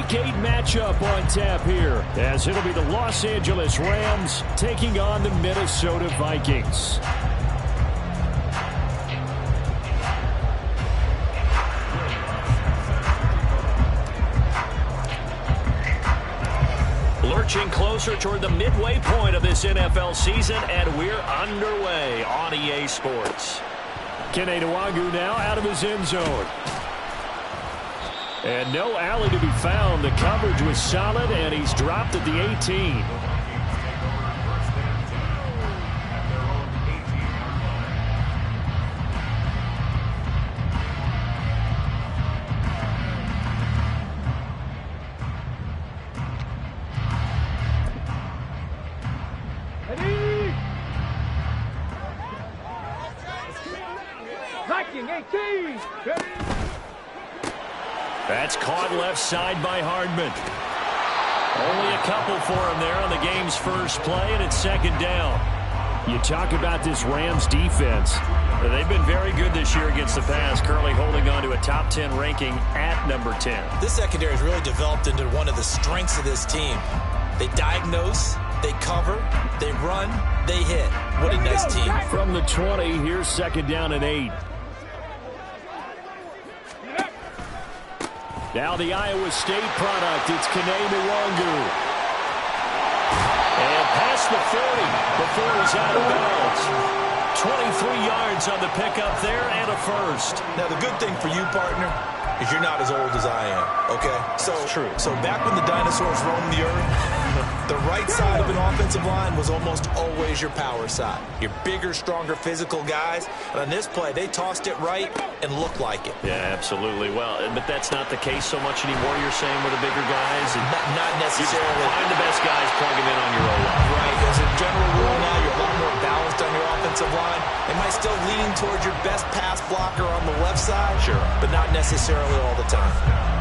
gate matchup on tap here, as it'll be the Los Angeles Rams taking on the Minnesota Vikings. Lurching closer toward the midway point of this NFL season, and we're underway on EA Sports. Kene Nwangwu now out of his end zone. And no alley to be found. The coverage was solid, and he's dropped at the 18. That's caught left side by Hardman. Only a couple for him there on the game's first play, and it's second down. You talk about this Rams defense. They've been very good this year against the pass, currently holding on to a top 10 ranking at number 10. This secondary has really developed into one of the strengths of this team. They diagnose, they cover, they run, they hit. What a nice team. From the 20, here's second down and 8. Now the Iowa State product, it's Kene Nwangwu. And past the 40 before he's out of bounds. 23 yards on the pickup there and a first. Now the good thing for you, partner, is you're not as old as I am, okay? So, true. So back when the dinosaurs roamed the earth, the right side of an offensive line was almost always your power side. Your bigger, stronger, physical guys. And on this play, they tossed it right and looked like it. Yeah, absolutely. Well, but that's not the case so much anymore, you're saying, with the bigger guys? And not necessarily. You find the best guys, plug them in on your O-line. Right. As a general rule now, you're a lot more balanced on your offensive line. They might still lean towards your best pass blocker on the left side. Sure. But not necessarily all the time.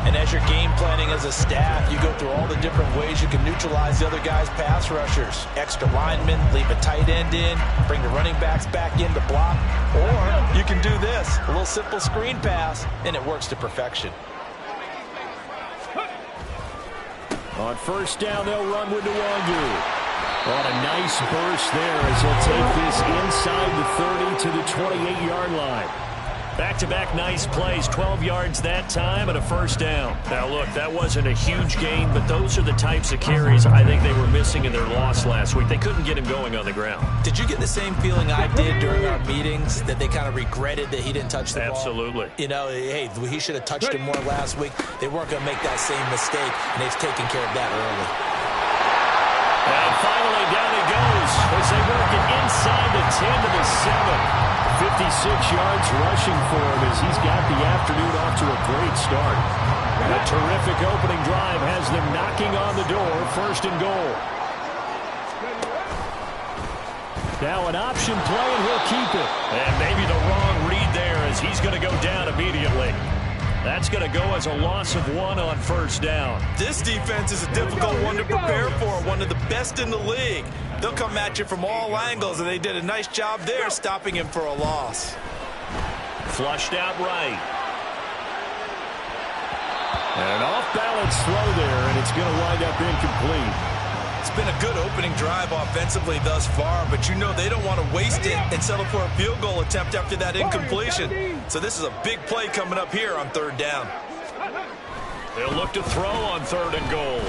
And as you're game planning as a staff, you go through all the different ways you can neutralize the other guy's pass rushers. Extra linemen, leave a tight end in, bring the running backs back in to block. Or you can do this, a little simple screen pass, and it works to perfection. On first down, they'll run with Nwangwu. What a nice burst there as he'll take this inside the 30 to the 28-yard line. Back-to-back nice plays, 12 yards that time and a first down. Now, look, that wasn't a huge gain, but those are the types of carries I think they were missing in their loss last week. They couldn't get him going on the ground. Did you get the same feeling I did during our meetings, that they kind of regretted that he didn't touch the ball? Absolutely. You know, hey, he should have touched him more last week. They weren't going to make that same mistake, and they've taken care of that early. And finally, down he goes as they work it inside the 10 to the 7. 56 yards rushing for him as he's got the afternoon off to a great start. A terrific opening drive has them knocking on the door, first and goal. Now an option play, and he'll keep it. And maybe the wrong read there as he's going to go down immediately. That's going to go as a loss of 1 on first down. This defense is a difficult one to prepare for, one of the best in the league. They'll come at you from all angles, and they did a nice job there stopping him for a loss. Flushed out right. And an off-balance throw there, and it's going to wind up incomplete. It's been a good opening drive offensively thus far, but you know they don't want to waste it and settle for a field goal attempt after that incompletion. So this is a big play coming up here on third down. They'll look to throw on third and goal.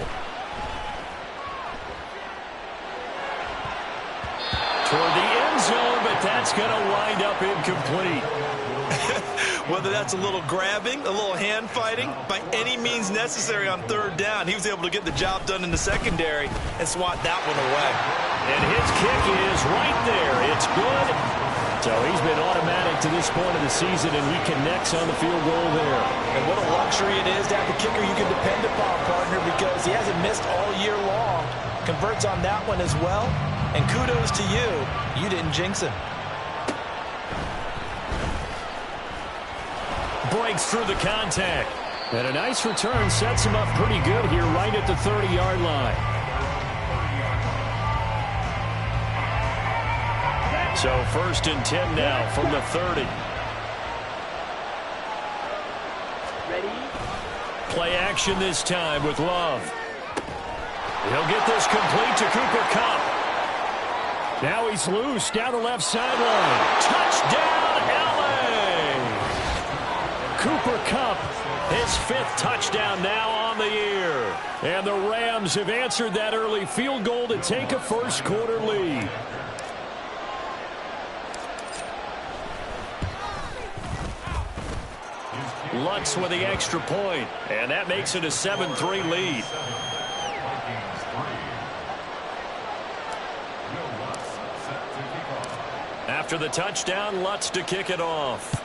Toward the end zone, but that's going to wind up incomplete. Whether that's a little grabbing, a little hand fighting, by any means necessary on third down, he was able to get the job done in the secondary and swat that one away. And his kick is right there. It's good. So he's been automatic to this point of the season, and he connects on the field goal there. And what a luxury it is to have a kicker you can depend upon, partner, because he hasn't missed all year long. Converts on that one as well. And kudos to you. You didn't jinx him. Breaks through the contact. And a nice return sets him up pretty good here right at the 30-yard line. So first and 10 now from the 30. Play action this time with Love. He'll get this complete to Cooper Kupp. Now he's loose down the left sideline. Touchdown, L.A. Cooper Kupp, his 5th touchdown now on the year. And the Rams have answered that early field goal to take a first-quarter lead. Lutz with the extra point, and that makes it a 7-3 lead. After the touchdown, Lutz to kick it off.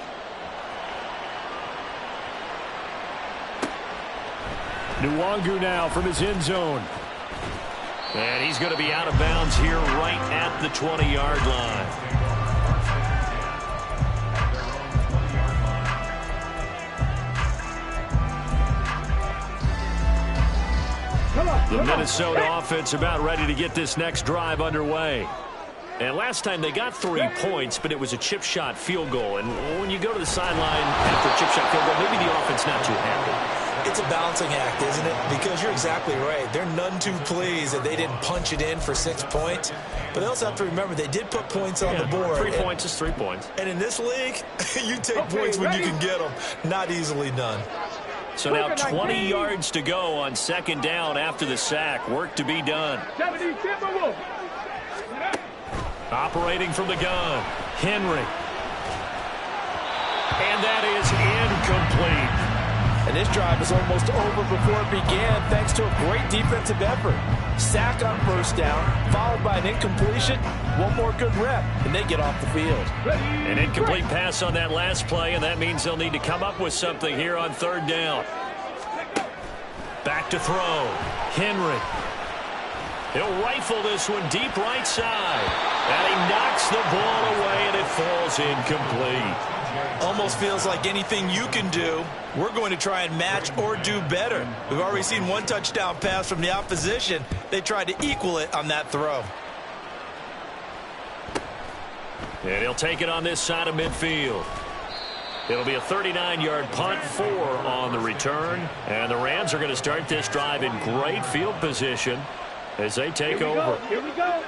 Nwangu now from his end zone. And he's going to be out of bounds here right at the 20-yard line. The Minnesota offense about ready to get this next drive underway. And last time they got 3 points, but it was a chip shot field goal. And when you go to the sideline after a chip shot field goal, maybe the offense not too happy. It's a balancing act, isn't it? Because you're exactly right. They're none too pleased that they didn't punch it in for 6 points. But they also have to remember they did put points on the board. 3 points is 3 points. And in this league, you take points when you can get them. Not easily done. So now 20 yards to go on 2nd down after the sack. Work to be done. Operating from the gun, Henry. And that is incomplete. And this drive is almost over before it began thanks to a great defensive effort. Sack on 1st down, followed by an incompletion. One more good rep, and they get off the field. An incomplete pass on that last play, and that means they'll need to come up with something here on 3rd down. Back to throw, Henry. He'll rifle this one deep right side. And he knocks the ball away, and it falls incomplete. Almost feels like anything you can do, we're going to try and match or do better. We've already seen 1 touchdown pass from the opposition. They tried to equal it on that throw. And he'll take it on this side of midfield. It'll be a 39-yard punt, 4 on the return. And the Rams are going to start this drive in great field position as they take over. Here we go.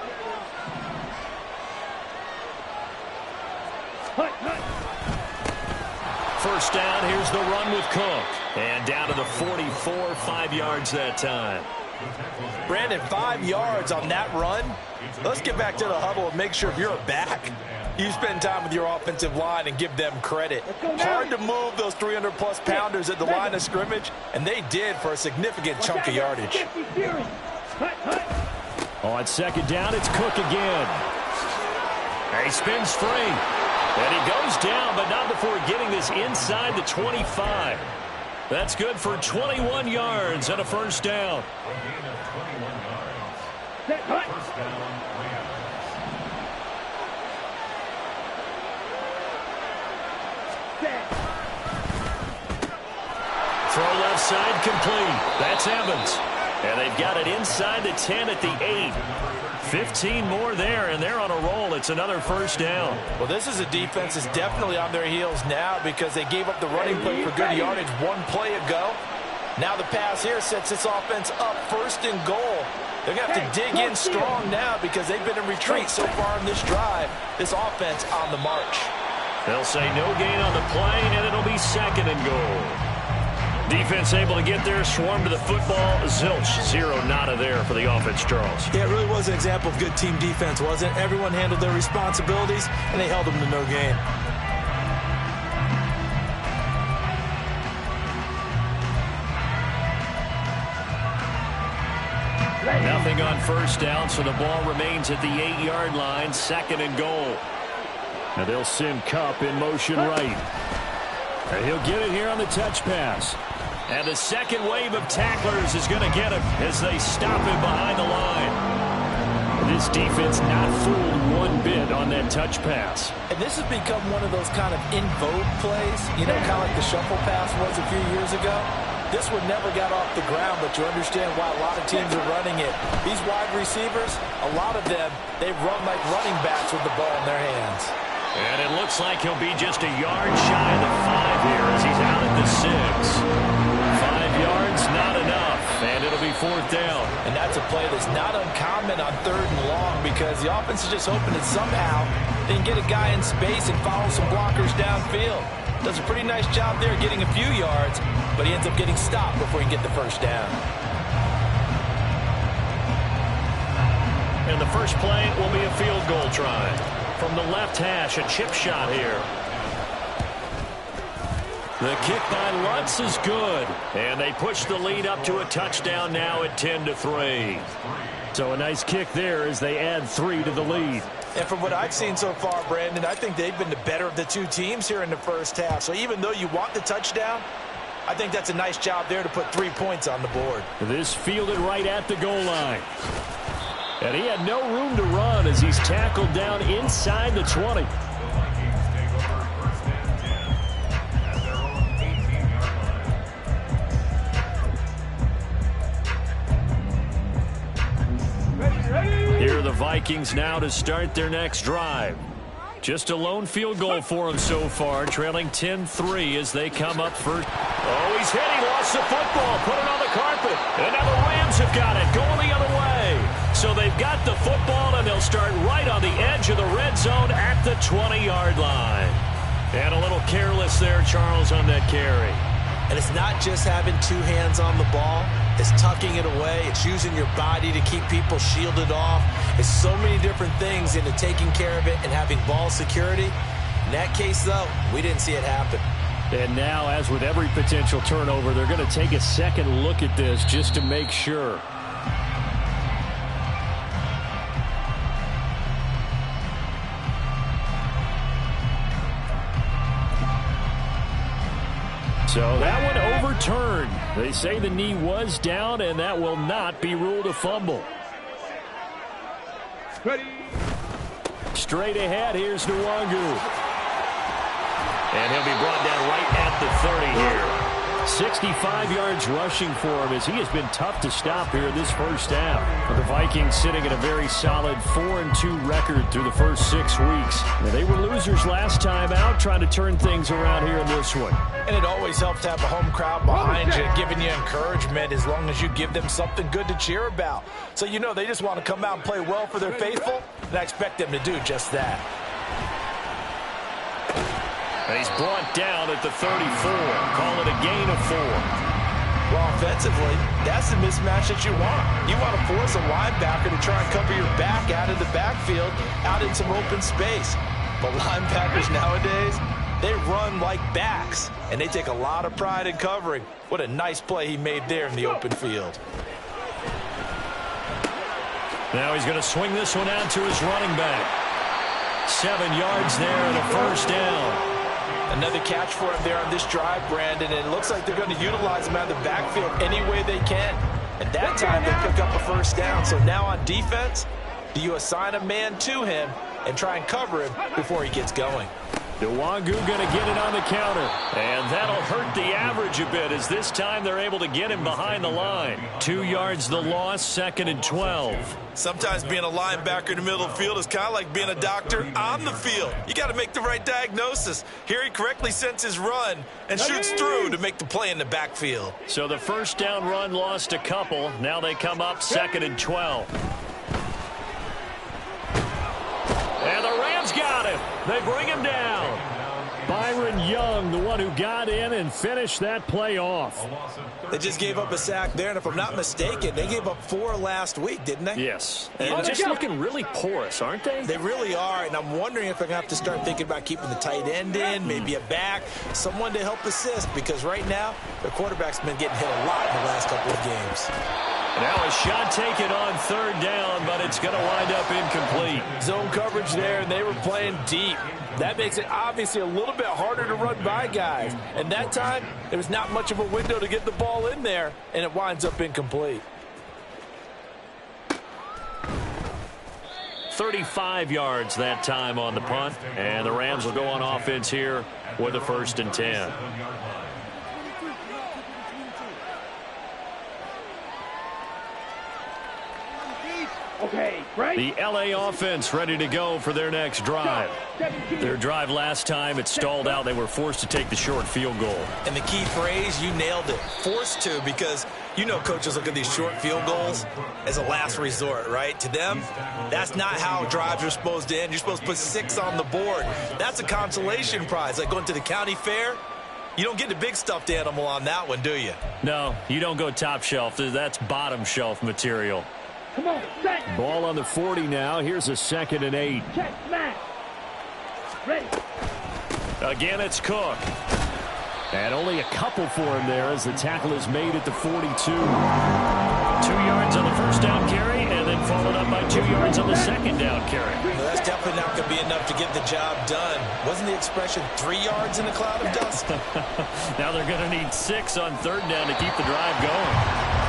First down, here's the run with Cook. And down to the 44, 5 yards that time. Brandon, 5 yards on that run. Let's get back to the huddle and make sure if you're a back, you spend time with your offensive line and give them credit. Hard to move those 300-plus pounders at the line of scrimmage, and they did for a significant chunk of yardage. On 2nd down, it's Cook again. He spins free. And he goes down, but not before getting this inside the 25. That's good for 21 yards and a 1st down. Throw left side complete. That's Evans. And they've got it inside the 10 at the 8. 15 more there, and they're on a roll. It's another 1st down. Well, this is a defense that's definitely on their heels now because they gave up the running play for good yardage 1 play ago. Now the pass here sets this offense up 1st and goal. They're going to have to dig in strong now because they've been in retreat so far in this drive. This offense on the march. They'll say no gain on the play, and it'll be 2nd and goal. Defense able to get there, swarm to the football. Zilch, 0 nada there for the offense, Charles. Yeah, it really was an example of good team defense, wasn't it? Everyone handled their responsibilities, and they held them to no gain. Nothing on 1st down, so the ball remains at the 8-yard line, 2nd and goal. Now they'll send Kupp in motion right. And he'll get it here on the touch pass. And the second wave of tacklers is going to get him as they stop him behind the line. This defense not fooled one bit on that touch pass. And this has become one of those kind of in vogue plays, you know, kind of like the shuffle pass was a few years ago. This one never got off the ground, but you understand why a lot of teams are running it. These wide receivers, a lot of them, they run like running backs with the ball in their hands. And it looks like he'll be just a yard shy of the 5 here as he's out at the 6. 5 yards, not enough. And it'll be 4th down. And that's a play that's not uncommon on 3rd and long because the offense is just hoping that somehow they can get a guy in space and follow some blockers downfield. Does a pretty nice job there getting a few yards, but he ends up getting stopped before he can get the 1st down. And the first play will be a field goal try. From the left hash, a chip shot here. The kick by Lutz is good. And they push the lead up to a touchdown now at 10-3. So a nice kick there as they add 3 to the lead. And from what I've seen so far, Brandon, I think they've been the better of the 2 teams here in the first half. So even though you want the touchdown, I think that's a nice job there to put 3 points on the board. This fielded right at the goal line. And he had no room to run as he's tackled down inside the 20. Here are the Vikings now to start their next drive. Just a lone field goal for him so far, trailing 10-3 as they come up first. Oh, he's hit. He lost the football. Put it on the carpet. And now the Rams have got it. Going the other way. So they've got the football, and they'll start right on the edge of the red zone at the 20-yard line. And a little careless there, Charles, on that carry. And it's not just having 2 hands on the ball. It's tucking it away. It's using your body to keep people shielded off. It's so many different things into taking care of it and having ball security. In that case, though, we didn't see it happen. And now, as with every potential turnover, they're going to take a second look at this just to make sure. So that one overturned. They say the knee was down, and that will not be ruled a fumble. Ready. Straight ahead, here's Nwangu. And he'll be brought down right at the 30 here. 65 yards rushing for him as he has been tough to stop here in this first half. The Vikings sitting at a very solid 4-2 record through the first 6 weeks. Now, they were losers last time out, trying to turn things around here in this one. And it always helps to have a home crowd behind you, giving you encouragement as long as you give them something good to cheer about. So you know they just want to come out and play well for their faithful, and I expect them to do just that. And he's brought down at the 34. Call it a gain of 4. Well, offensively, that's the mismatch that you want. You want to force a linebacker to try and cover your back out of the backfield, out in some open space. But linebackers nowadays, they run like backs, and they take a lot of pride in covering. What a nice play he made there in the open field. Now he's going to swing this one out to his running back. 7 yards there and a first down. Another catch for him there on this drive, Brandon, and it looks like they're going to utilize him out of the backfield any way they can. And that time they pick up a first down. So now on defense, do you assign a man to him and try and cover him before he gets going? Nwangu going to get it on the counter. And that'll hurt the average a bit as this time they're able to get him behind the line. 2 yards the loss, 2nd and 12. Sometimes being a linebacker in the middle of the field is kind of like being a doctor on the field. You got to make the right diagnosis. Here he correctly sends his run and shoots through to make the play in the backfield. So the first down run lost a couple. Now they come up 2nd and 12. And the Rams got him. They bring him down. Byron Young, the one who got in and finished that play off. They just gave up a sack there, and if I'm not mistaken, they gave up 4 last week, didn't they? Yes. And just looking really porous, aren't they? They really are, and I'm wondering if they're going to have to start thinking about keeping the tight end in, maybe a back, someone to help assist, because right now, their quarterback's been getting hit a lot in the last couple of games. Now a shot taken on 3rd down, but it's going to wind up incomplete. Zone coverage there, and they were playing deep. That makes it obviously a little bit harder to run by guys. And that time, there was not much of a window to get the ball in there, and it winds up incomplete. 35 yards that time on the punt, and the Rams will go on offense here with a 1st and 10. Okay, right. The LA offense ready to go for their next drive. Their drive last time, it stalled out. They were forced to take the short field goal. And the key phrase, you nailed it, forced to, because you know coaches look at these short field goals as a last resort, right? To them, that's not how drives are supposed to end. You're supposed to put 6 on the board. That's a consolation prize, like going to the county fair. You don't get the big stuffed animal on that one, do you? No, you don't go top shelf. That's bottom shelf material. Come on, set. Ball on the 40 now. Here's a 2nd and 8. Check, smash. Ready. Again, it's Cook. And only a couple for him there as the tackle is made at the 42. 2 yards on the first down carry, and then followed up by 2 yards on the second down carry. Well, that's definitely not going to be enough to get the job done. Wasn't the expression 3 yards in a cloud of dust? Now they're going to need 6 on 3rd down to keep the drive going.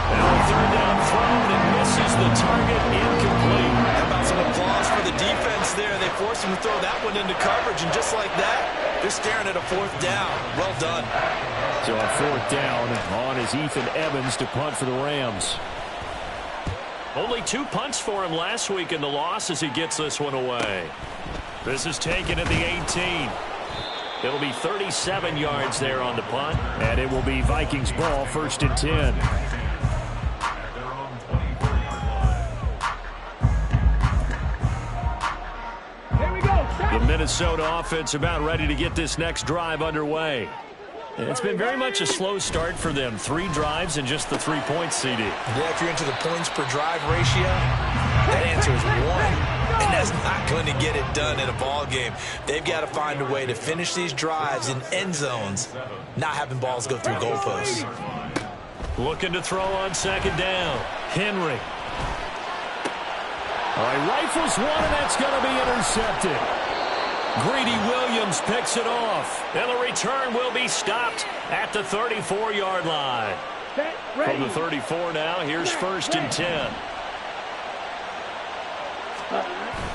Now a 3rd down throw, and it misses the target, incomplete. How about some applause for the defense there? They forced him to throw that one into coverage, and just like that, they're staring at a 4th down. Well done. So on 4th down, on is Ethan Evans to punt for the Rams. Only 2 punts for him last week in the loss as he gets this one away. This is taken at the 18. It'll be 37 yards there on the punt, and it will be Vikings ball, 1st and 10. The Minnesota offense about ready to get this next drive underway. It's been very much a slow start for them. 3 drives and just the 3 points, CD. Yeah, if you're into the points per drive ratio, that answer is 1. And that's not going to get it done in a ball game. They've got to find a way to finish these drives in end zones, not having balls go through goalposts. Looking to throw on 2nd down. Henry. All right, rifles one, and that's going to be intercepted. Greedy Williams picks it off. And the return will be stopped at the 34-yard line. From the 34 now, here's 1st and 10.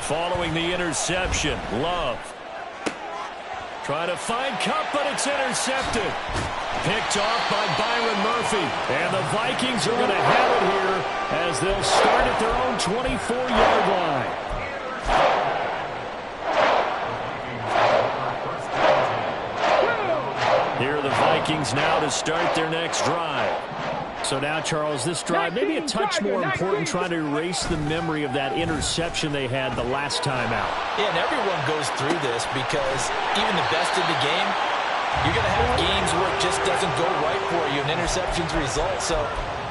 Following the interception, Love. Trying to find Kupp, but it's intercepted. Picked off by Byron Murphy. And the Vikings are going to have it here as they'll start at their own 24-yard line. Here are the Vikings now to start their next drive. So now, Charles, this drive maybe a touch more important, trying to erase the memory of that interception they had the last time out. Yeah, and everyone goes through this because even the best in the game, you're going to have games where it just doesn't go right for you, and interceptions result. So,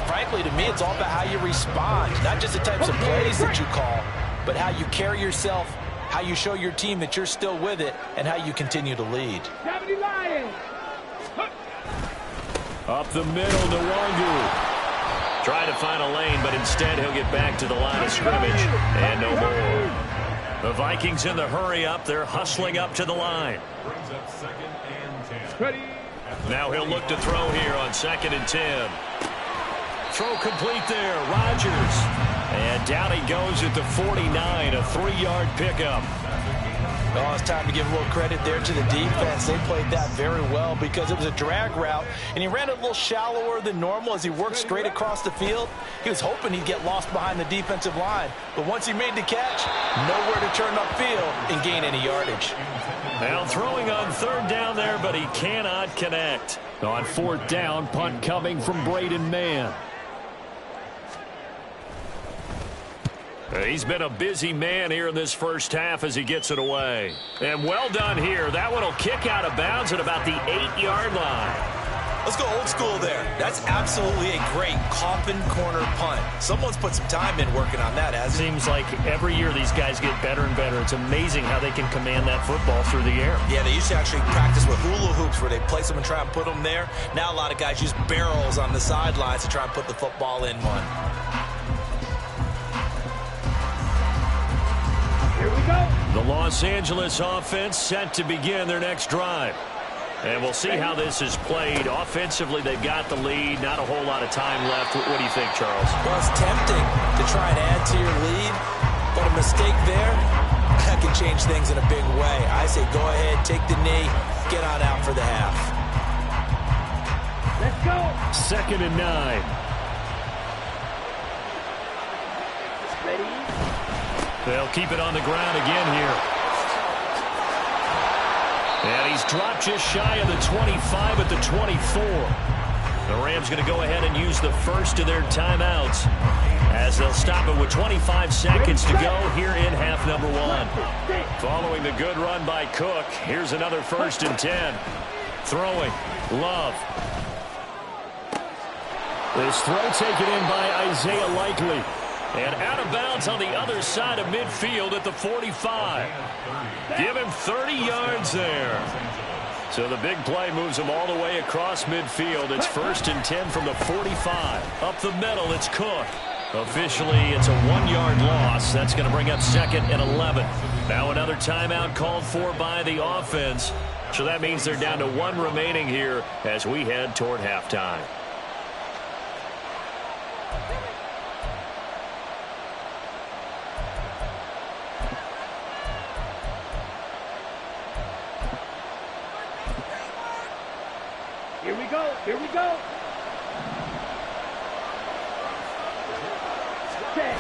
frankly, to me, it's all about how you respond, not just the types of plays that you call, but how you carry yourself, how you show your team that you're still with it, and how you continue to lead. Up the middle, Nwangu. Trying to find a lane, but instead he'll get back to the line of scrimmage. And no more. The Vikings in the hurry up. They're hustling up to the line. Now he'll look to throw here on 2nd and 10. Throw complete there. Rodgers. And down he goes at the 49, a 3-yard pickup. Oh, it's time to give a little credit there to the defense. They played that very well because it was a drag route, and he ran it a little shallower than normal as he worked straight across the field. He was hoping he'd get lost behind the defensive line, but once he made the catch, nowhere to turn upfield and gain any yardage. Now throwing on 3rd down there, but he cannot connect. On 4th down, punt coming from Braden Mann. He's been a busy man here in this first half as he gets it away. And well done here. That one will kick out of bounds at about the 8-yard line. Let's go old school there. That's absolutely a great coffin corner punt. Someone's put some time in working on that, hasn't it? Seems like every year these guys get better and better. It's amazing how they can command that football through the air. Yeah, they used to actually practice with hula hoops where they place them and try and put them there. Now a lot of guys use barrels on the sidelines to try and put the football in one. The Los Angeles offense set to begin their next drive. And we'll see how this is played. Offensively, they've got the lead. Not a whole lot of time left. What do you think, Charles? Well, it's tempting to try and add to your lead, but a mistake there, that can change things in a big way. I say go ahead, take the knee, get on out for the half. Let's go. 2nd and 9. Ready? They'll keep it on the ground again here. And he's dropped just shy of the 25 at the 24. The Rams going to go ahead and use the first of their timeouts as they'll stop it with 25 seconds to go here in half number 1. Following the good run by Cook, here's another 1st and 10. Throwing, Love. This throw taken in by Isaiah Likely. And out of bounds on the other side of midfield at the 45. Give him 30 yards there. So the big play moves him all the way across midfield. It's 1st and 10 from the 45. Up the middle, it's Cook. Officially, it's a 1-yard loss. That's going to bring up 2nd and 11. Now another timeout called for by the offense. So that means they're down to 1 remaining here as we head toward halftime. Here we go. Here we go. Okay.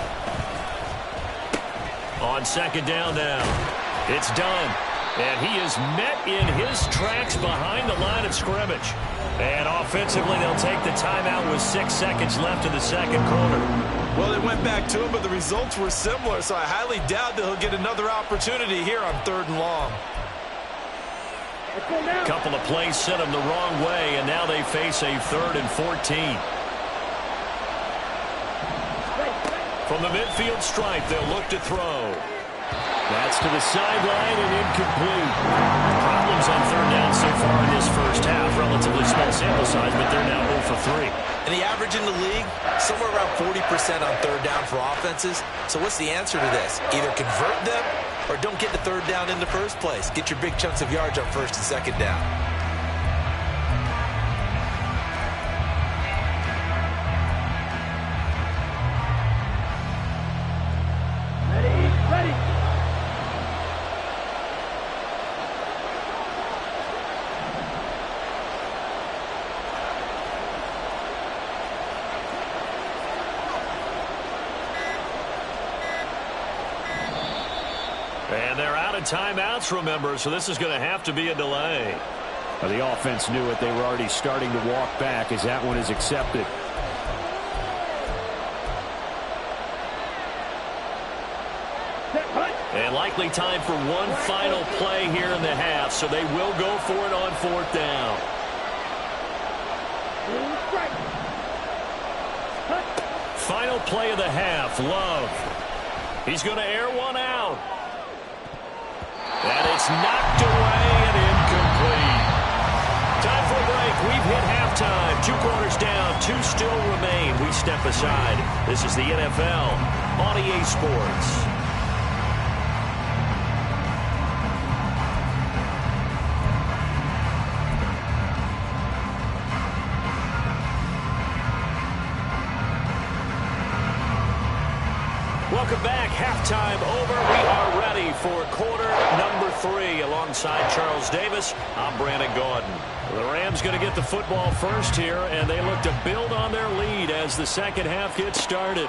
On 2nd down now. It's done. And he is met in his tracks behind the line of scrimmage. And offensively, they'll take the timeout with 6 seconds left in the 2nd quarter. Well, they went back to him, but the results were similar, so I highly doubt that he'll get another opportunity here on 3rd and long. A couple of plays sent him the wrong way, and now they face a 3rd and 14. From the midfield stripe, they'll look to throw. That's to the sideline and incomplete. Problems on 3rd down so far in this first half. Relatively small sample size, but they're now 0 for 3. And the average in the league, somewhere around 40% on 3rd down for offenses. So what's the answer to this? Either convert them or don't get the 3rd down in the first place. Get your big chunks of yards on 1st and 2nd down. Ready. And they're out of timeouts, remember, so this is going to have to be a delay. Well, the offense knew it. They were already starting to walk back as that one is accepted. And likely time for one final play here in the half, so they will go for it on 4th down. Final play of the half, Love. He's going to air one out. And it's knocked away and incomplete. Time for a break. We've hit halftime. 2 quarters down. 2 still remain. We step aside. This is the NFL on EA Sports. Welcome back. Halftime over. We are ready for quarter number 3. Alongside Charles Davis, I'm Brandon Gaudin. The Rams going to get the football first here, and they look to build on their lead as the second half gets started.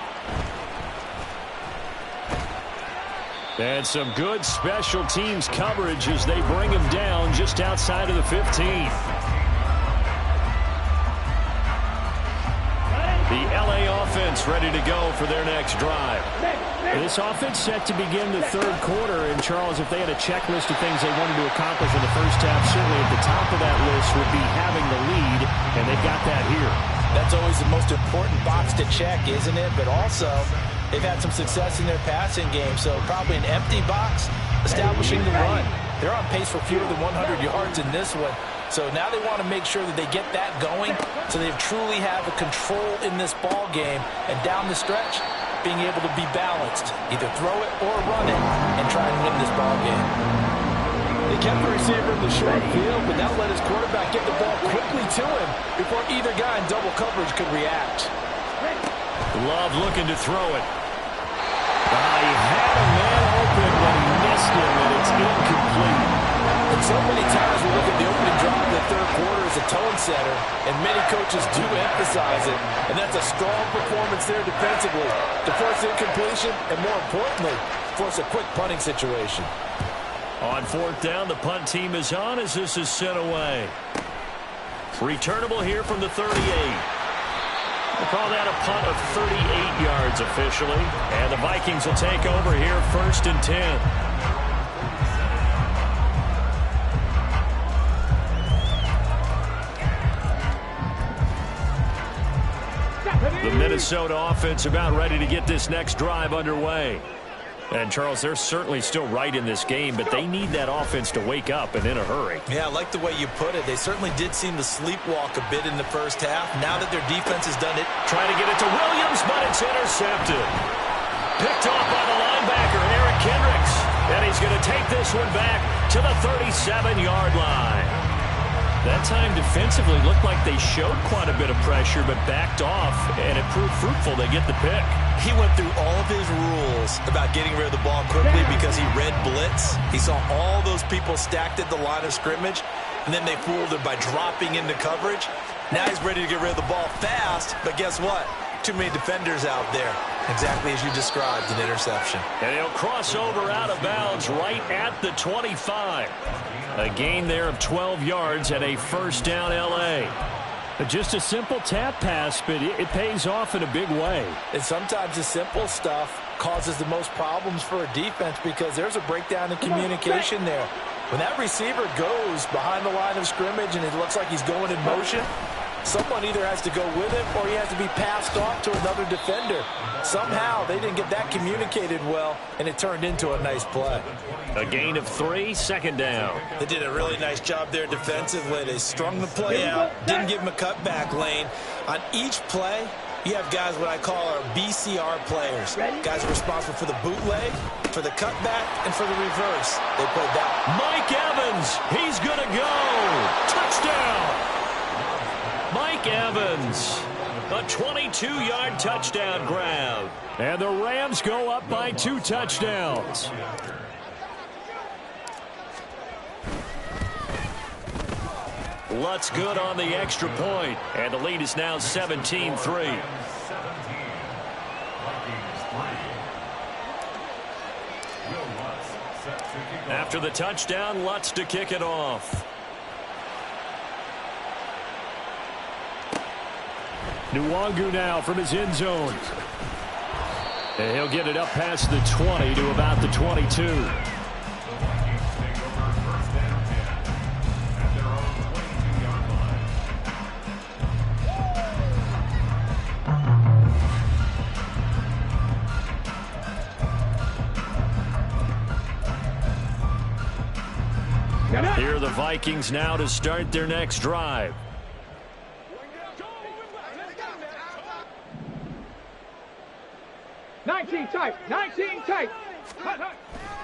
And some good special teams coverage as they bring him down just outside of the 15. The LA offense ready to go for their next drive. This offense set to begin the 3rd quarter. And, Charles, if they had a checklist of things they wanted to accomplish in the first half, certainly at the top of that list would be having the lead, and they've got that here. That's always the most important box to check, isn't it? But also, they've had some success in their passing game, so probably an empty box establishing the run. They're on pace for fewer than 100 yards in this one. So now they want to make sure that they get that going so they truly have a control in this ball game. And down the stretch, being able to be balanced. Either throw it or run it and try and win this ball game. They kept the receiver in the short field, but now let his quarterback get the ball quickly to him before either guy in double coverage could react. Love looking to throw it. He had a man open, but he missed him, and it's incomplete. And so many times we look at the opening drive in the 3rd quarter as a tone setter, and many coaches do emphasize it, and that's a strong performance there defensively to force incompletion and, more importantly, force a quick punting situation. On fourth down, the punt team is on as this is sent away. Returnable here from the 38. We'll call that a punt of 38 yards officially. And the Vikings will take over here 1st and 10. The Minnesota offense about ready to get this next drive underway. And, Charles, they're certainly still right in this game, but they need that offense to wake up and in a hurry. Yeah, I like the way you put it. They certainly did seem to sleepwalk a bit in the first half. Now that their defense has done it. Trying to get it to Williams, but it's intercepted. Picked off by the linebacker, Eric Kendricks. And he's going to take this one back to the 37-yard line. That time defensively looked like they showed quite a bit of pressure but backed off, and it proved fruitful. They get the pick. He went through all of his rules about getting rid of the ball quickly because he read blitz. He saw all those people stacked at the line of scrimmage, and then they fooled him by dropping into coverage. Now he's ready to get rid of the ball fast, but guess what? Too many defenders out there. Exactly as you described, an interception. And he'll cross over out of bounds right at the 25. A gain there of 12 yards and a first down L.A. Just a simple tap pass, but it pays off in a big way. And sometimes the simple stuff causes the most problems for a defense because there's a breakdown in communication there. When that receiver goes behind the line of scrimmage and it looks like he's going in motion, someone either has to go with him or he has to be passed off to another defender. Somehow they didn't get that communicated well, and it turned into a nice play. A gain of 3, second down. They did a really nice job there defensively. They strung the play out, didn't give him a cutback lane. On each play, you have guys what I call our BCR players. Guys responsible for the bootleg, for the cutback, and for the reverse. They played that. Mike Evans, he's going to go. Touchdown. Mike Evans, a 22-yard touchdown grab. And the Rams go up by 2 touchdowns. Lutz good on the extra point, and the lead is now 17-3. After the touchdown, Lutz to kick it off. Nwangu now from his end zone. And he'll get it up past the 20 to about the 22. Here are the Vikings now to start their next drive.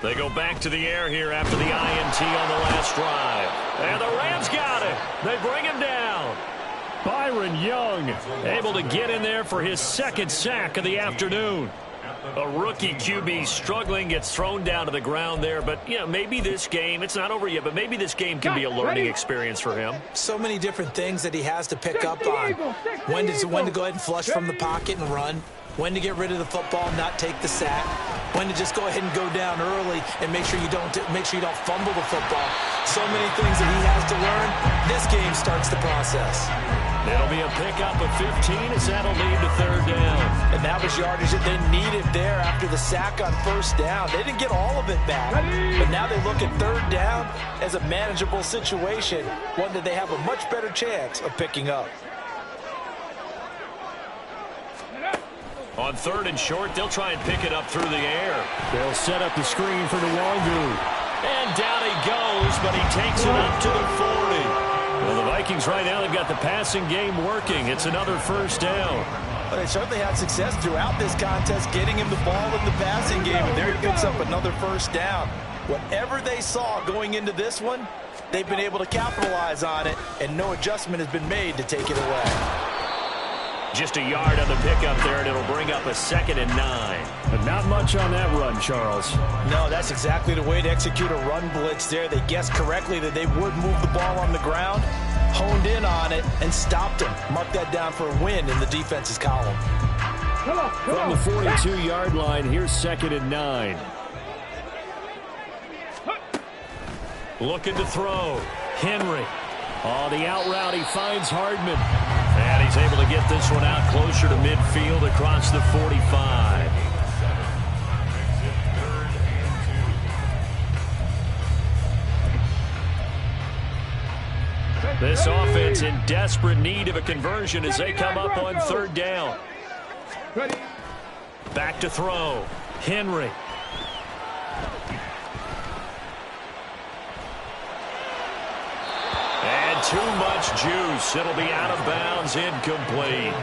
They go back to the air here after the INT on the last drive. And the Rams got it. They bring him down. Byron Young able to get in there for his second sack of the afternoon. A rookie QB struggling, gets thrown down to the ground there. But, you know, maybe this game, it's not over yet, but maybe this game can be a learning experience for him. So many different things that he has to pick up on. When to go ahead and flush from the pocket and run. When to get rid of the football and not take the sack. When to just go ahead and go down early and make sure you don't fumble the football. So many things that he has to learn. This game starts the process. It'll be a pickup of 15 as that'll lead to third down. And that was yardage that they needed there after the sack on first down. They didn't get all of it back. But now they look at third down as a manageable situation, one that they have a much better chance of picking up. On third and short, they'll try and pick it up through the air. They'll set up the screen for Nwangu. And down he goes, but he takes it up to the 40. Well, the Vikings right now, they've got the passing game working. It's another first down. But they certainly had success throughout this contest getting him the ball in the passing game, and there he picks up another first down. Whatever they saw going into this one, they've been able to capitalize on it, and no adjustment has been made to take it away. Just a yard on the pickup there, and it'll bring up a 2nd and 9. But not much on that run, Charles. No, that's exactly the way to execute a run blitz there. They guessed correctly that they would move the ball on the ground, honed in on it, and stopped him. Mark that down for a win in the defense's column. From the 42-yard line, here's 2nd and 9. Looking to throw. Henry. On the out route, he finds Hardman. And he's able to get this one out closer to midfield across the 45. This offense in desperate need of a conversion as they come up on third down. Back to throw. Henry. And too much juice. It'll be out of bounds, incomplete.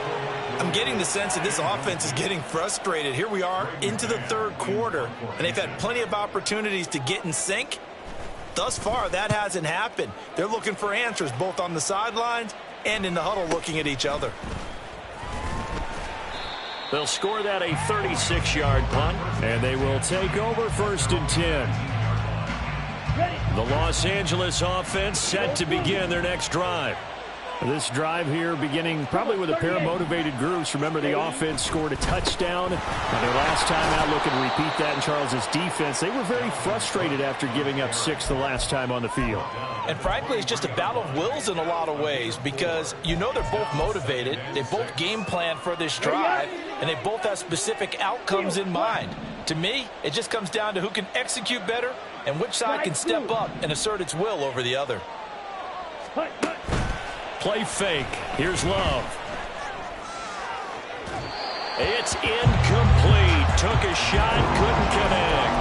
I'm getting the sense that this offense is getting frustrated. Here we are into the third quarter, and they've had plenty of opportunities to get in sync. Thus far, that hasn't happened. They're looking for answers both on the sidelines and in the huddle looking at each other. They'll score that a 36-yard punt, and they will take over 1st and 10. The Los Angeles offense set to begin their next drive. This drive here beginning probably with a pair of motivated groups. Remember, the offense scored a touchdown on their last time out. Looking to repeat that in Charles's defense. They were very frustrated after giving up 6 the last time on the field. And frankly, it's just a battle of wills in a lot of ways because you know they're both motivated. They both game plan for this drive, and they both have specific outcomes in mind. To me, it just comes down to who can execute better and which side can step up and assert its will over the other. Play fake. Here's Love. It's incomplete. Took a shot, couldn't connect.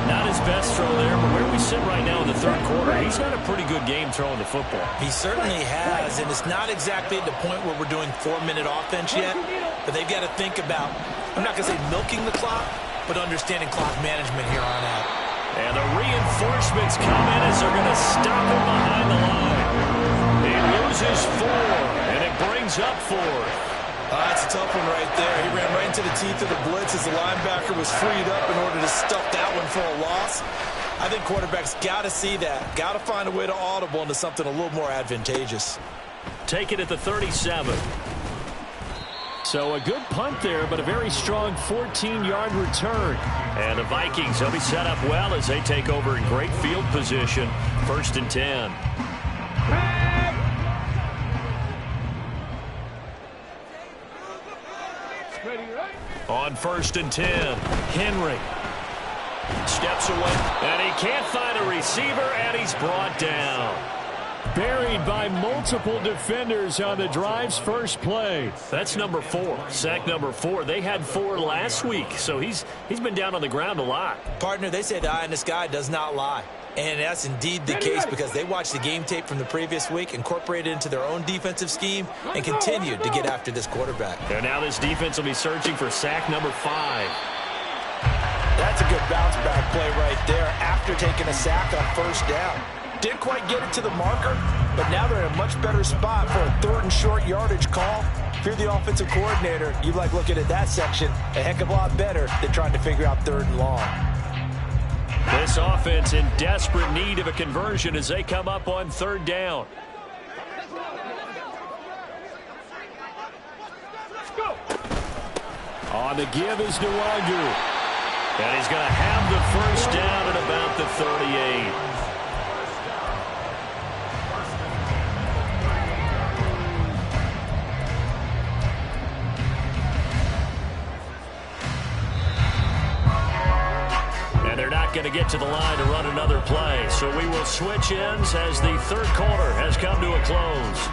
Not his best throw there, but where we sit right now in the third quarter, he's had a pretty good game throwing the football. He certainly has, and it's not exactly at the point where we're doing 4-minute offense yet, but they've got to think about, I'm not going to say milking the clock, but understanding clock management here on out. And the reinforcements come in as they're going to stop him behind the line. He loses 4, and it brings up 4. That's a tough one right there. He ran right into the teeth of the blitz as the linebacker was freed up in order to stuff that one for a loss. I think quarterbacks got to see that. Got to find a way to audible into something a little more advantageous. Take it at the 37. So a good punt there, but a very strong 14-yard return. And the Vikings will be set up well as they take over in great field position. 1st and 10. On 1st and 10, Henry steps away, and he can't find a receiver, and he's brought down. Buried by multiple defenders on the drive's first play. That's number 4, sack number 4. They had 4 last week, so he's been down on the ground a lot. Partner, they say the eye in the sky does not lie. And that's indeed the case because they watched the game tape from the previous week, incorporated it into their own defensive scheme, and continued to get after this quarterback. And now this defense will be searching for sack number 5. That's a good bounce back play right there after taking a sack on 1st down. Didn't quite get it to the marker, but now they're in a much better spot for a 3rd and short yardage call. If you're the offensive coordinator, you like looking at that section a heck of a lot better than trying to figure out 3rd and long. This offense in desperate need of a conversion as they come up on 3rd down. On the give is Nwangu. And he's going to have the 1st down at about the 38. Going to get to the line to run another play. So we will switch ends as the third quarter has come to a close.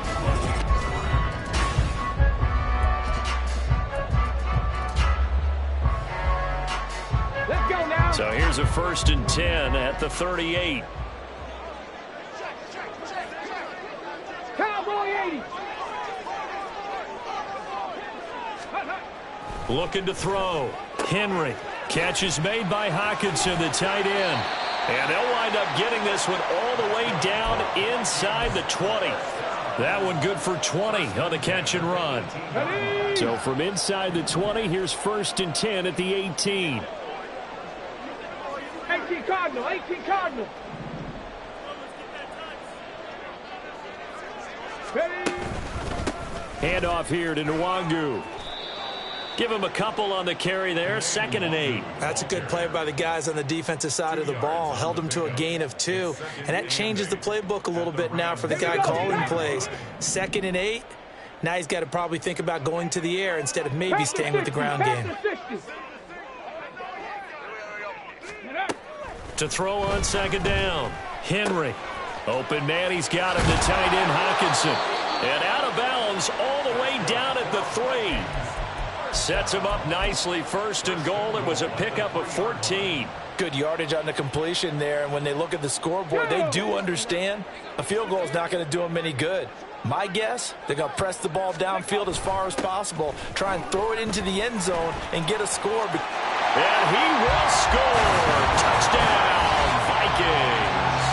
Let's go now. So here's a 1st and 10 at the 38. Cowboy 80. Looking to throw. Henry. Catch is made by Hockenson, the tight end. And they'll wind up getting this one all the way down inside the 20. That one good for 20 on the catch and run. So from inside the 20, here's 1st and 10 at the 18. 18 Cardinal, 18 Cardinal. Handoff here to Nwangu. Give him a couple on the carry there, 2nd and 8. That's a good play by the guys on the defensive side of the ball. Held him to a gain of 2. And that changes the playbook a little bit now for the guy calling plays. 2nd and 8. Now he's got to probably think about going to the air instead of maybe staying with the ground game. To throw on 2nd down. Henry. Open man, he's got him to tight end Hockenson. And out of bounds all the way down at the 3. Sets him up nicely, 1st and goal. It was a pickup of 14. Good yardage on the completion there, and when they look at the scoreboard, they do understand a field goal is not going to do them any good. My guess, they're going to press the ball downfield as far as possible, try and throw it into the end zone and get a score. And he will score. Touchdown, Vikings.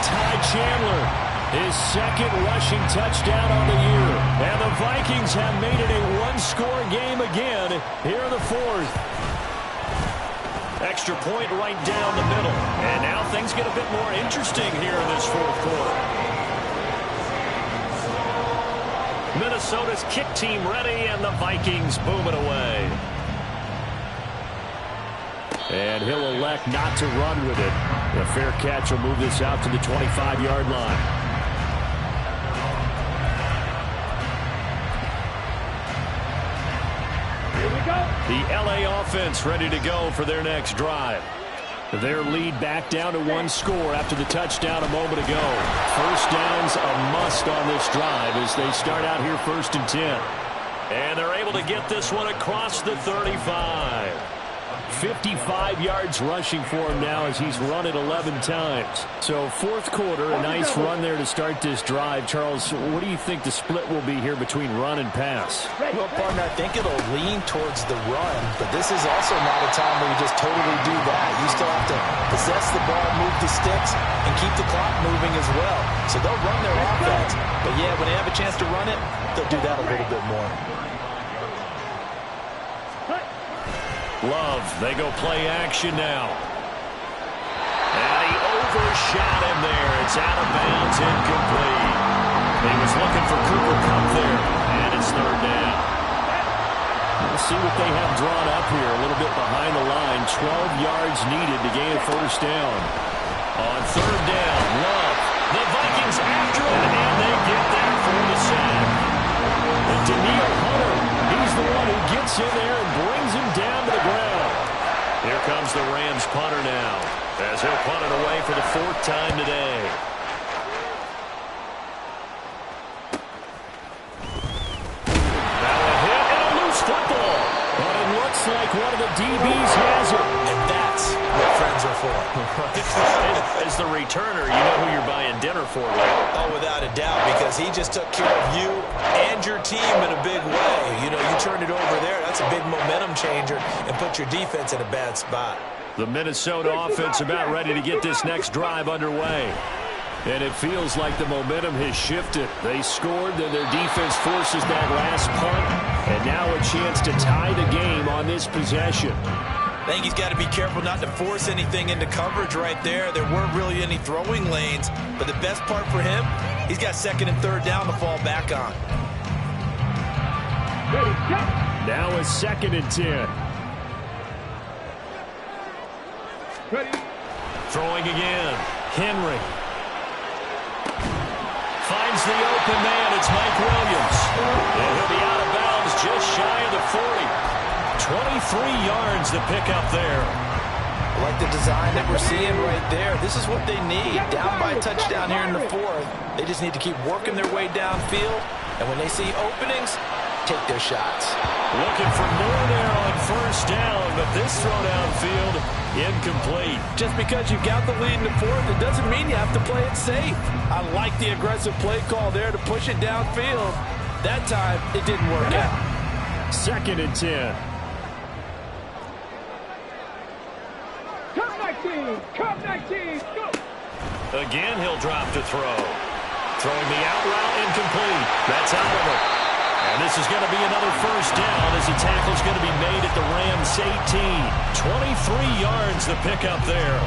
Ty Chandler. His 2nd rushing touchdown on the year. And the Vikings have made it a one-score game again here in the 4th. Extra point right down the middle. And now things get a bit more interesting here in this 4th quarter. Minnesota's kick team ready, and the Vikings boom it away. And he'll elect not to run with it. A fair catch will move this out to the 25-yard line. The LA offense ready to go for their next drive. Their lead back down to 1 score after the touchdown a moment ago. 1st down's a must on this drive as they start out here 1st and 10. And they're able to get this one across the 35. 55 yards rushing for him now as he's run it 11 times. So 4th quarter, a nice run there to start this drive. Charles, what do you think the split will be here between run and pass? Well, partner, I think it'll lean towards the run, but this is also not a time where you just totally do that. You still have to possess the ball, move the sticks, and keep the clock moving as well. So they'll run their offense, but yeah, when they have a chance to run it, they'll do that a little bit more. Love, they go play action now. And he overshot him there. It's out of bounds, incomplete. He was looking for Cooper Kupp there, and it's 3rd down. Let's see what they have drawn up here. A little bit behind the line. 12 yards needed to gain a 1st down. On 3rd down, Love. The Vikings after it, and they get there for the sack. And Daniil Hunter, he's the one who gets in there and brings him down to the ground. Here comes the Rams punter now, as he'll punt it away for the 4th time today. Now a hit and a loose football. But it looks like one of the DBs has it. And that's what friends are for. As the returner, you know who you're buying dinner for later. Oh, without a doubt, because he just took care of you and your team in a big way. You know, you turned it over there. That's a big momentum changer and put your defense in a bad spot. The Minnesota offense about ready to get this next drive underway. And it feels like the momentum has shifted. They scored, then their defense forces that last punt. And now a chance to tie the game on this possession. I think he's got to be careful not to force anything into coverage right there. There weren't really any throwing lanes. But the best part for him, he's got 2nd and 3rd down to fall back on. Now a 2nd and 10. Ready. Throwing again. Henry. Finds the open man. It's Mike Williams. And he'll be out of bounds just shy of the 40. 23 yards to pick up there. I like the design that we're seeing right there. This is what they need. Down by a touchdown here in the 4th. They just need to keep working their way downfield. And when they see openings, take their shots. Looking for more there on 1st down, but this throw downfield, incomplete. Just because you've got the lead in the 4th, it doesn't mean you have to play it safe. I like the aggressive play call there to push it downfield. That time, it didn't work out. 2nd and 10. Come 19, go! Again, he'll drop to throw. Throwing the out route, incomplete. That's out of it. And this is going to be another 1st down as the tackle's going to be made at the Rams 18. 23 yards to pick up there.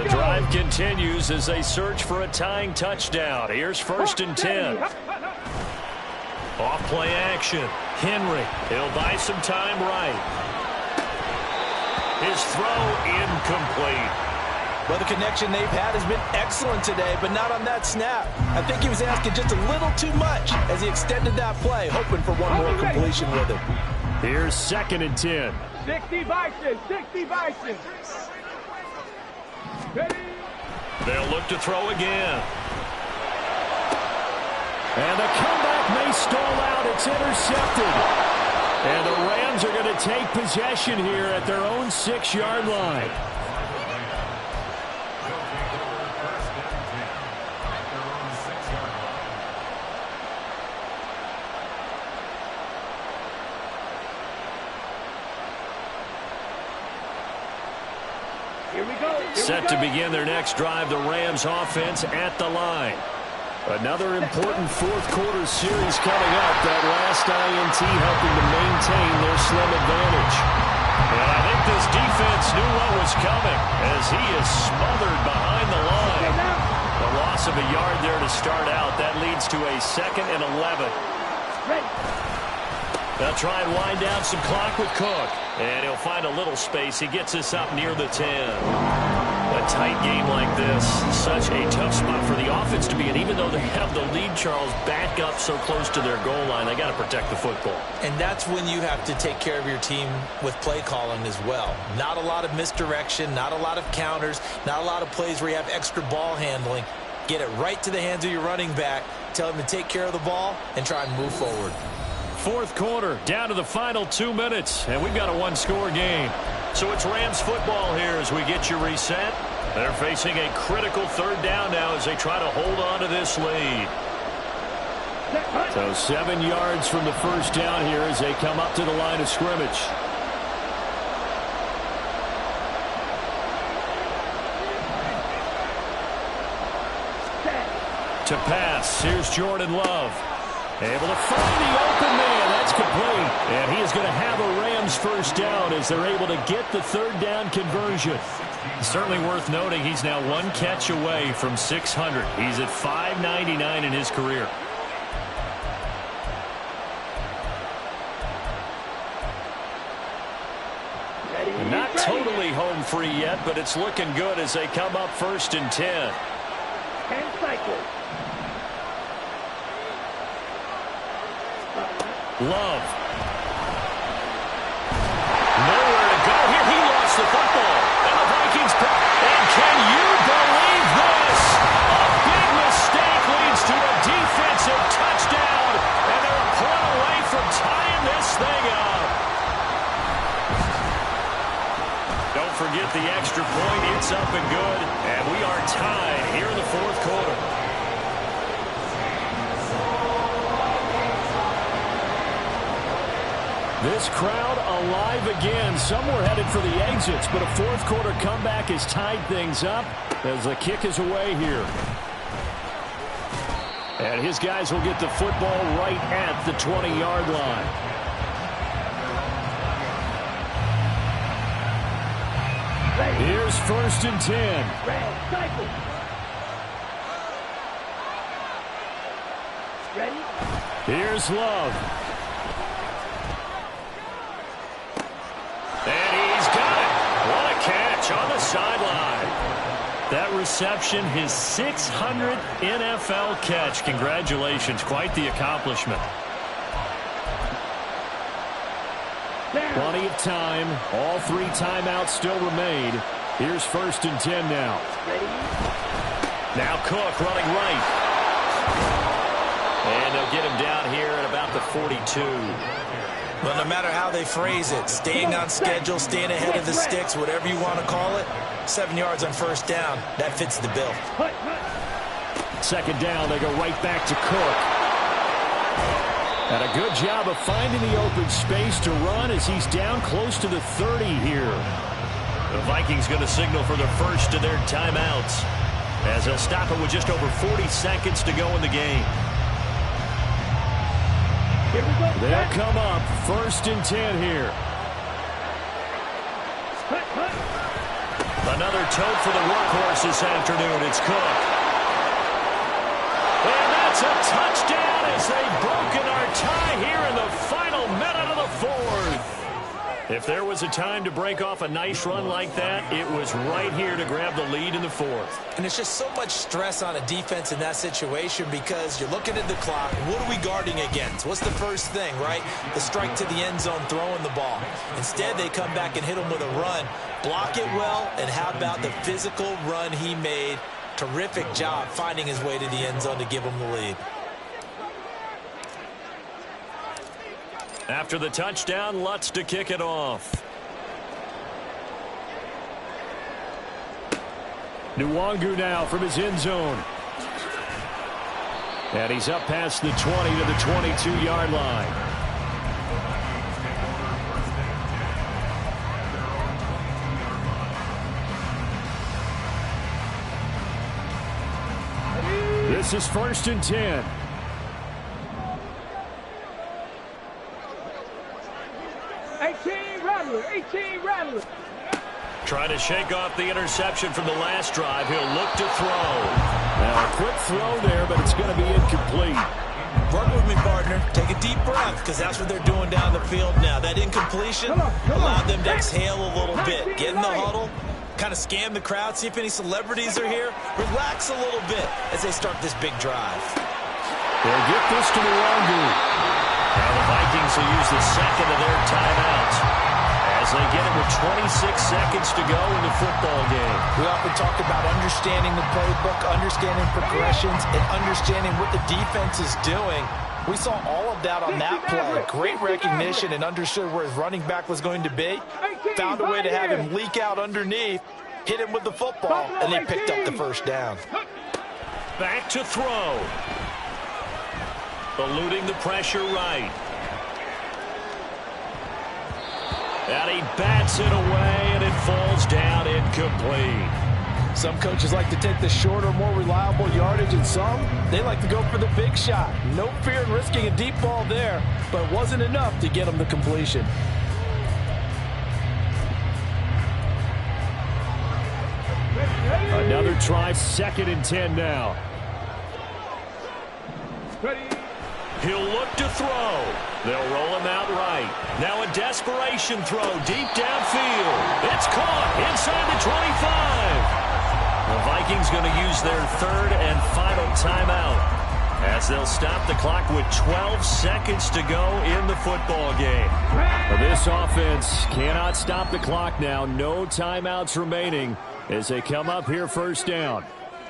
The drive continues as they search for a tying touchdown. Here's 1st and 10. Off play action. Henry. He'll buy some time right. His throw incomplete. Well, the connection they've had has been excellent today, but not on that snap. I think he was asking just a little too much as he extended that play, hoping for one more completion with it. Here's 2nd and 10. 60 Vikings, 60 Vikings. Ready? They'll look to throw again. And the comeback may stall out. It's intercepted. And the Rams are going to take possession here at their own 6-yard line. Here we go. Set to begin their next drive, the Rams offense at the line. Another important fourth-quarter series coming up. That last INT helping to maintain their slim advantage. And I think this defense knew what was coming as he is smothered behind the line. The loss of a yard there to start out. That leads to a 2nd and 11. Ready. They'll try and wind down some clock with Cook. And he'll find a little space. He gets us up near the 10. A tight game like this, such a tough spot for the offense to be in. Even though they have the lead, Charles, back up so close to their goal line, they got to protect the football. And that's when you have to take care of your team with play calling as well. Not a lot of misdirection, not a lot of counters, not a lot of plays where you have extra ball handling. Get it right to the hands of your running back, tell him to take care of the ball, and try and move forward. Fourth quarter, down to the final 2 minutes, and we've got a one-score game. So it's Rams football here as we get you reset. They're facing a critical 3rd down now as they try to hold on to this lead. So 7 yards from the first down here as they come up to the line of scrimmage. To pass, here's Jordan Love. Able to find the open man. That's complete. And he is going to have a Rams first down as they're able to get the 3rd down conversion. Certainly worth noting he's now 1 catch away from 600. He's at 599 in his career. Not totally home free yet, but it's looking good as they come up 1st and 10. 10 cycles. Love. Nowhere to go here. He lost the football. And the Vikings. And can you believe this? A big mistake leads to a defensive touchdown. And they're a point away from tying this thing up. Don't forget the extra point. It's up and good. And we are tied here in the 4th quarter. This crowd alive again. Some were headed for the exits, but a 4th quarter comeback has tied things up as the kick is away here. And his guys will get the football right at the 20-yard line. Here's 1st and 10. Cycle. Ready? Here's Love. And he's got it. What a catch on the sideline. That reception, his 600th NFL catch. Congratulations. Quite the accomplishment. Plenty of time. All 3 timeouts still remain. Here's 1st and 10 now. Now Cook running right. And they'll get him down here at about the 42. But no matter how they phrase it, staying on schedule, staying ahead of the sticks, whatever you want to call it, 7 yards on 1st down, that fits the bill. 2nd down, they go right back to Cook. And a good job of finding the open space to run as he's down close to the 30 here. The Vikings going to signal for their first of their timeouts as they'll stop it with just over 40 seconds to go in the game. They'll come up 1st and 10 here. Another tote for the workhorse this afternoon. It's Cook. And that's a touchdown as they've broken our tie. if there was a time to break off a nice run like that, it was right here to grab the lead in the fourth. And it's just so much stress on a defense in that situation because you're looking at the clock. What are we guarding against? What's the first thing, right? The strike to the end zone, throwing the ball. Instead, they come back and hit him with a run. Block it well, and how about the physical run he made? Terrific job finding his way to the end zone to give him the lead. After the touchdown, Lutz to kick it off. Nwangu now from his end zone. And he's up past the 20 to the 22-yard line. This is 1st and 10. Rattler. Trying to shake off the interception from the last drive. He'll look to throw. Now a quick throw there, but it's going to be incomplete. Work with me, partner. Take a deep breath, because that's what they're doing down the field now. That incompletion allowed them to exhale a little bit. Get in the huddle, kind of scan the crowd, see if any celebrities are here. Relax a little bit as they start this big drive. They'll get this to Nwangu. Now the Vikings will use the second of their timeouts as they get it with 26 seconds to go in the football game. We often talk about understanding the playbook, understanding progressions, and understanding what the defense is doing. We saw all of that on that play. Great recognition and understood where his running back was going to be. Found a way to have him leak out underneath, hit him with the football, and they picked up the first down. Back to throw. Eluding the pressure right. And he bats it away, and it falls down incomplete. Some coaches like to take the shorter, more reliable yardage, and some, they like to go for the big shot. No fear in risking a deep ball there, but it wasn't enough to get him the completion. Another try, 2nd and 10 now. He'll look to throw. They'll roll him out right. Now a desperation throw deep downfield. It's caught inside the 25. The Vikings going to use their 3rd and final timeout as they'll stop the clock with 12 seconds to go in the football game. This offense cannot stop the clock now. No timeouts remaining as they come up here 1st down.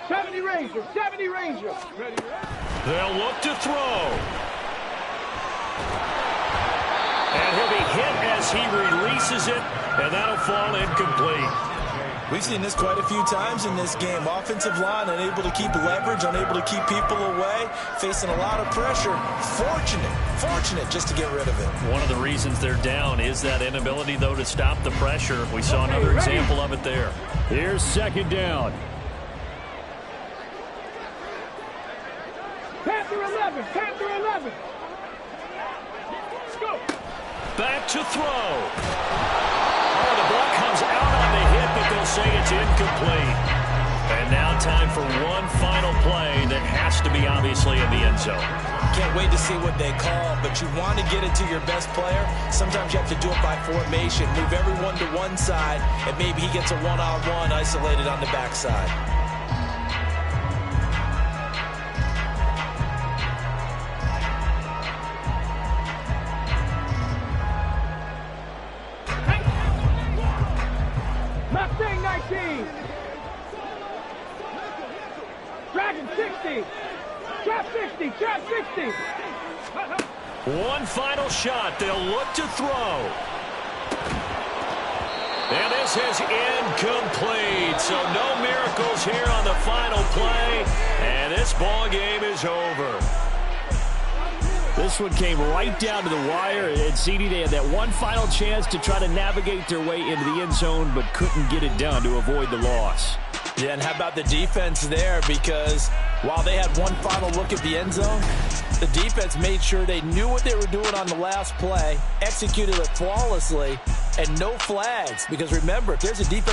70 Rangers. They'll look to throw. And he'll be hit as he releases it, and that'll fall incomplete. We've seen this quite a few times in this game. Offensive line unable to keep leverage, unable to keep people away, facing a lot of pressure. Fortunate just to get rid of it. One of the reasons they're down is that inability, though, to stop the pressure. We saw another example of it there. Here's 2nd down. Panther 11. Let's go. Back to throw. Oh, the ball comes out on the hit, but they'll say it's incomplete. And now time for one final play that has to be obviously in the end zone. Can't wait to see what they call, but you want to get it to your best player. Sometimes you have to do it by formation. Move everyone to one side, and maybe he gets a one-on-one isolated on the backside. Mustang 19. Dragon 60. Trap 60. One final shot. They'll look to throw. And this is incomplete. So no miracles here on the final play. And this ball game is over. This one came right down to the wire, and CD, they had that one final chance to try to navigate their way into the end zone, but couldn't get it done to avoid the loss. Yeah, and how about the defense there? Because while they had one final look at the end zone, the defense made sure they knew what they were doing on the last play, executed it flawlessly, and no flags. Because remember, if there's a defense